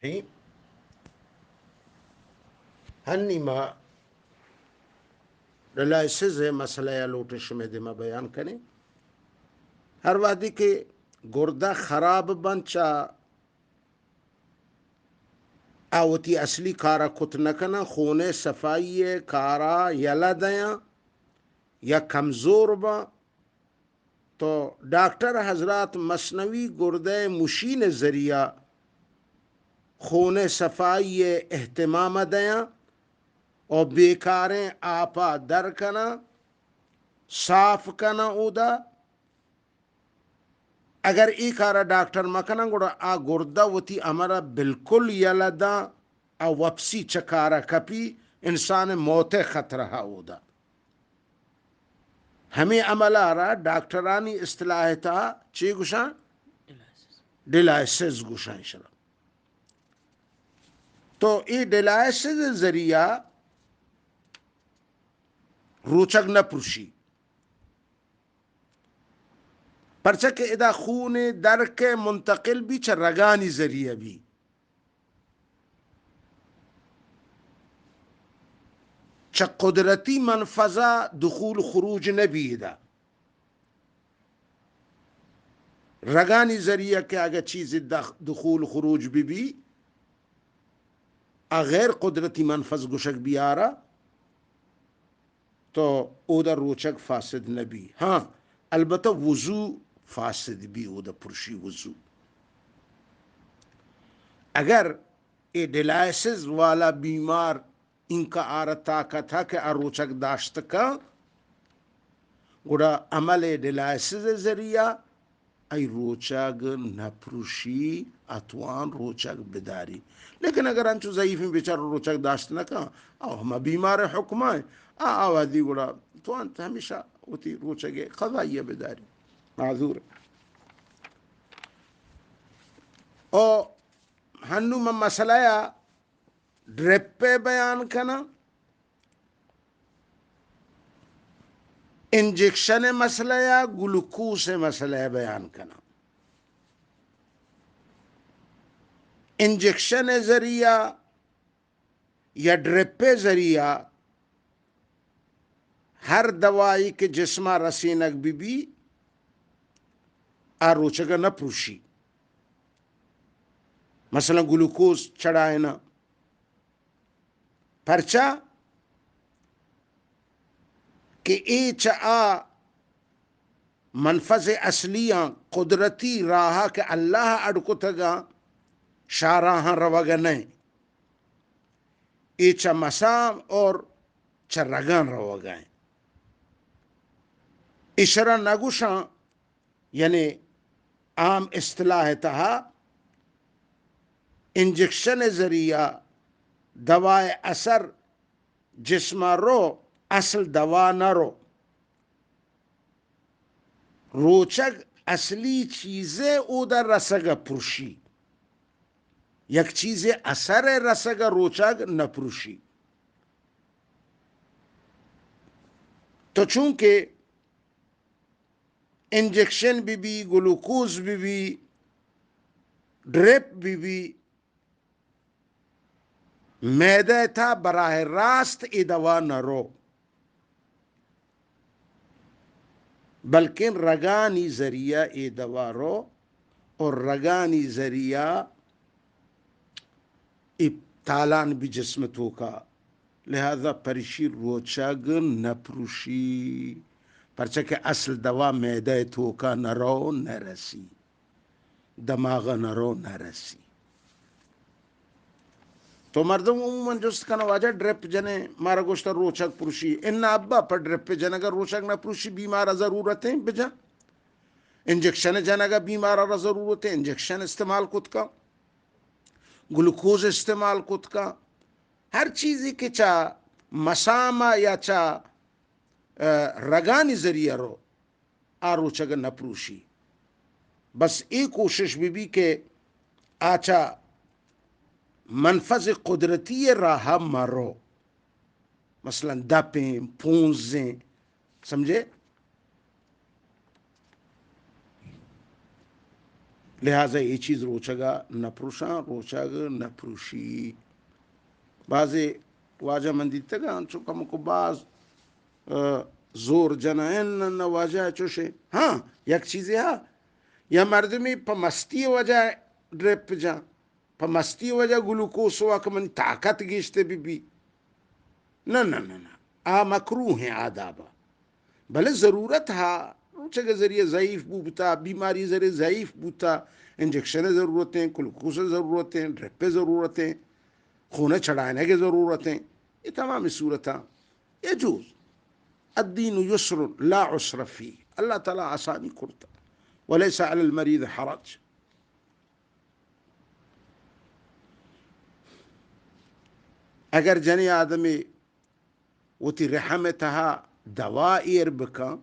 نہیں ہنما ڈیلائسز مسئلہ لوٹش میں دما بیان کریں ہر وادی کے گردہ خراب بنچا آوتی اصلی کارا کت نکنا خونے صفائی کارا یلا دیاں یا کمزور با تو ڈاکٹر حضرات مصنوعی گردے مشین ذریعہ خونے صفائی اہتمام دیاں اور بیکاریں آپا در کنا صاف کنا اودا اگر ای کارا ڈاکٹر مکنا گوڑا آ گردہ وتی امرا بالکل یلدا آ وپسی چکارا کپی انسان موت خطرہ اودا ہمیں عملہ را ڈاکٹرانی اصطلاح تا چی گوشان ڈیلائسز گوشان شرا تو ای ڈیلائسز ذریعہ روچک نہ پرشی پرچہ ادا خون در کے منتقل بھی چھ رگانی ذریعہ بھی چھ قدرتی منفذہ دخول خروج نبی ادا رگانی ذریعہ کے اگر چیز دخول خروج بھی غیر قدرتی منفذ گشک بھی آ رہا تو اودا روچک فاسد نبی ہاں البتہ وضو فاسد بھی اودا پرشی وضو اگر اے ڈیلائسز والا بیمار ان کا آرہ طاقت ہے کہ روچک داشت کا گوڑا عمل ڈیلائسز ذریعہ ای روچک نپروشی اتوان روچک بداری لیکن اگر انچو ضعیف میں بیچار روچک داشت نہ کہاں او ہم بیمار حکمہ ہیں آوازی گوڑا تو انت ہمیشہ ہوتی روچک قضائیہ بداری معذور او ہنو من مسئلہ ڈرپ پہ بیان کنا انجیکشن مسئلہ یا گلوکوز مسئلہ بیان کنا انجیکشن ذریعہ یا ڈرپ ذریعہ ہر دوائی کے جسمہ رسینک بھی آروچگا نہ پروشی مثلا گلوکوز چڑھائے نا پرچا کہ ای چا منفذ اصلیاں قدرتی راہا کہ اللہ اڑکو تگا شاراہاں روگا نہیں ای چا مسام اور چا رگان روگا ہیں اشرا نگوشاں یعنی عام اصطلاح تہا انجیکشن ذریعہ دوائے اثر جسمہ رو اصل دوا نہ رو روچک اصلی چیزیں اودا رسگا پرشی یک چیزیں اثر رسگا روچک نہ پرشی تو چونکہ انجیکشن بھی گلوکوز بھی ڈرپ بھی میدہ تھا براہ راست ای دوا نہ رو بلکہ رگانی ذریعہ ای دوا رو اور رگانی ذریعہ ای تالان بھی جسم تو کا لہذا پرشی روچگ نہ پروشی پرچہ کہ اصل دوا میدہ تو کا نہ رو نہ رسی دماغ نہ رو نہ رسی تو مردم عموماً جست کنا واجہ ڈرپ جنے مارا گوشتا روچک پروشی ان ابا پر ڈرپ جنے اگر روچک نہ پروشی بیمارا ضرورتیں بجا انجیکشن جنے اگر بیمارا ضرورتیں انجیکشن استعمال کت کا گلوکوز استعمال کت کا ہر چیزی کے چا مسامہ یا چا رگانی ذریعہ رو روچک نہ پروشی بس ایک کوشش بھی کہ آچا منفذ قدرتی راہ مرو مثلا دپیں پونزیں سمجھے لہٰذا یہ چیز روچگا نپروشاں روچگ نپروشی بعض واجہ مندی تگان چکم کو بعض زور جنائن نہ واجہ چوشے ہاں یک چیز ہاں یا مردمی پا مستی وجہ ڈرپ جا پا مستی وجہ گلوکوس ہوا کہ من طاقت گیشتے بھی نہ آ مکروہ ہیں آدابا بھلے ضرورت ہا روچے کے ذریعے ضعیف بوتا بیماری ذریعے ضعیف بوتا انجیکشن ضرورتیں گلوکوز ضرورتیں ڈرپ ضرورتیں خون چڑھانے کی ضرورتیں یہ تمام صورتاں یجوز الدین یسر لا عسر فی اللہ تعالیٰ آسانی کرتا ولیس علی المریض حرج اگر جنی آدمی وتی رحم تہا دوا ایر بکا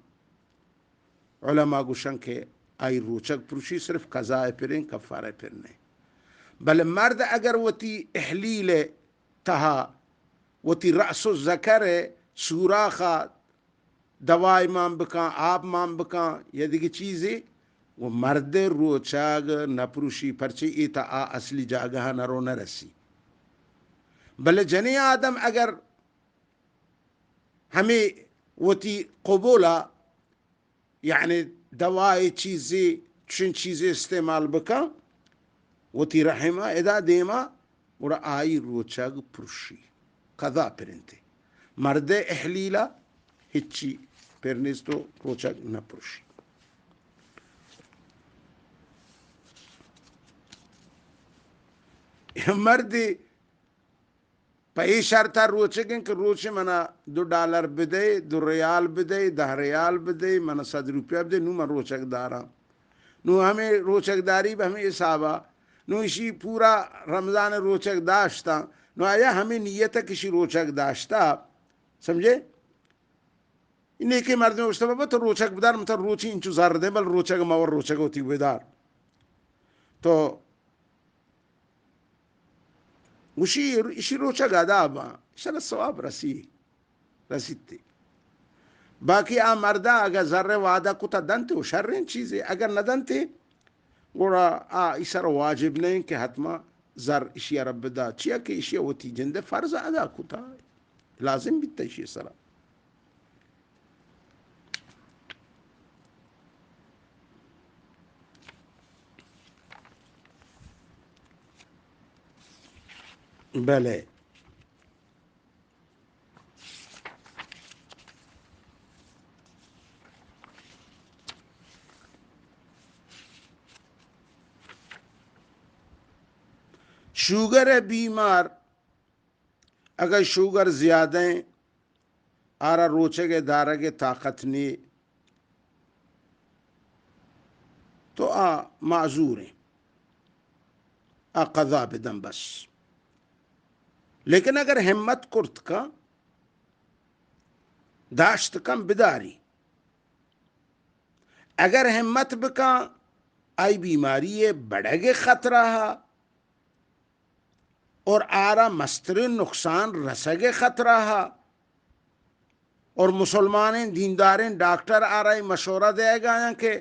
علماء گوشن کے آئی روچک پروشی صرف قضاء پریں کفارہ پرنے بل مرد اگر وتی احلیل تہا وتی رأس الذکر سوراخا دوائی مام بکا آب مام بکا یا دیگه چیزی وہ مرد روچاگ نپروشی پرچی ایتا اصلی جاگہ نرو نرسی بلے جنی آدم اگر ہمیں وتی قبولا یعنی دوائی چیزی چن چیزی استعمال بکا وتی رحمہ ادا دیما وڑا آئی روچاگ پروشی قضا پرنتے مرد احلیلا ہچی پرنیز تو روچاگ نہ پروشی مرد پئی شرطا روچگن کہ روچے منا $2 بدے $2 بدے $10 بدے منا $100 بدے نو من روچک دارا نو ہمیں روچک داری بھی ہمیں حسابا نو اسی پورا رمضان روچک داشتا نو آیا ہمیں نیت کسی روچک داشتا سمجھے نیکی مرد میں اشتا بابا تو روچک بدار مطلب روچی انچو زر دے بل روچک مور روچک ہوتی بدار تو اسی روچک آدابا انشاءاللہ ثواب رسیدتے باقی آ مردہ اگر ذر وعدہ کتا دنتے وہ شرین چیزیں اگر نہ دنتے گوڑا اسر واجب نہیں کہ حتما ذر اشیاء رب دا چیا کہ اشیاء ہوتی جندے فرض ادا کتا لازم بھی تیشی سرا بلے شوگر ہے بیمار اگر شوگر زیادہ ہیں آرہ روچے کے دارہ کے طاقت نہیں تو معذور ہیں قضا بدم بس لیکن اگر ہمت کرت کا داشت کم بداری اگر ہمت بکا آئی بیماری ہے بڑھے گے خطرہ اور آرہ مستر نقصان رسگے خطرہ اور مسلمانیں دینداریں ڈاکٹر آرہ مشورہ دے گا کہ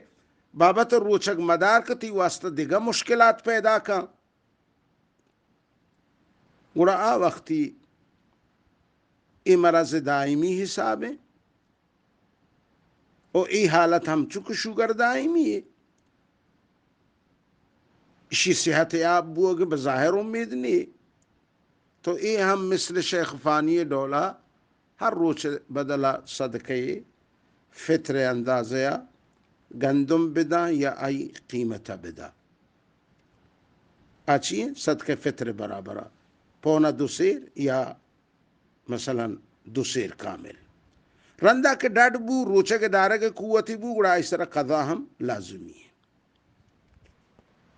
بابا تو روچک مدار کتی واسطہ دیگا مشکلات پیدا کا گوڑا وقتی ای مرض دائمی حساب ہے اور ای حالت ہم چک شوگر دائمی ہے اسی صحت یاب بوگ بظاہر امید نہیں تو ای ہم مثل شیخ فانی ڈولا ہر روچ بدلا صدقے فطر اندازیا گندم بدا یا آئی قیمت بدا آچی صدقے فطر برابرہ پونا 2 سیر یا مثلا 2 سیر کامل رندہ کے ڈاڈ بو روچے کے دارے کے قوتی بو گڑا اس طرح قضا ہم لازمی ہے